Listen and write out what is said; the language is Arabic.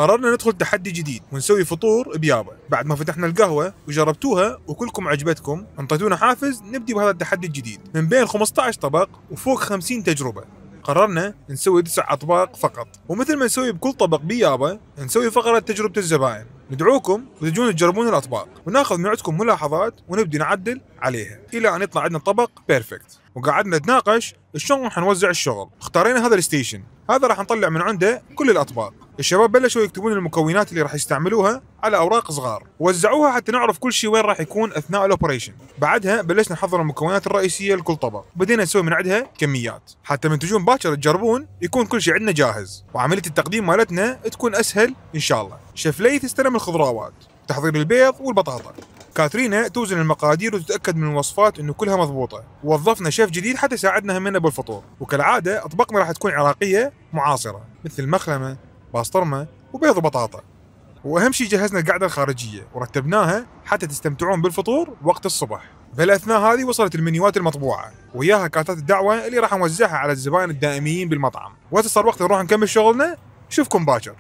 قررنا ندخل تحدي جديد ونسوي فطور بيابا. بعد ما فتحنا القهوة وجربتوها وكلكم عجبتكم، انطيتونا حافز نبدي بهذا التحدي الجديد. من بين 15 طبق وفوق 50 تجربة، قررنا نسوي 9 أطباق فقط. ومثل ما نسوي بكل طبق بيابا، نسوي فقرة تجربة الزبائن. ندعوكم وتجون تجربون الأطباق وناخذ من عندكم ملاحظات ونبدي نعدل عليها إلى أن يطلع عندنا طبق بيرفكت. وقعدنا نتناقش شلون حنوزع الشغل. اختارينا هذا الستيشن، هذا راح نطلع من عنده كل الأطباق. الشباب بلشوا يكتبون المكونات اللي راح يستعملوها على أوراق صغار ووزعوها حتى نعرف كل شيء وين راح يكون أثناء الأوبريشن. بعدها بلشنا نحضر المكونات الرئيسية لكل طبق، بدينا نسوي من عندها كميات حتى من تجون باكر تجربون يكون كل شيء عندنا جاهز، وعملية التقديم مالتنا تكون أسهل إن شاء الله. شيف لي تستلم الخضروات، تحضير البيض والبطاطا. كاترينا توزن المقادير وتتأكد من الوصفات إنه كلها مضبوطة. ووظفنا شيف جديد حتى يساعدنا همنا بالفطور. وكالعادة أطباقنا راح تكون عراقية معاصرة مثل مخلمة، باصطرمة، وبيض وبطاطا. وأهم شيء جهزنا القعدة الخارجية ورتبناها حتى تستمتعون بالفطور وقت الصبح. بالأثناء هذه وصلت المنيوات المطبوعة وياها كارتات الدعوة اللي راح نوزعها على الزبائن الدائمين بالمطعم. وإذا صار وقت نروح نكمل شغلنا، نشوفكم باكر.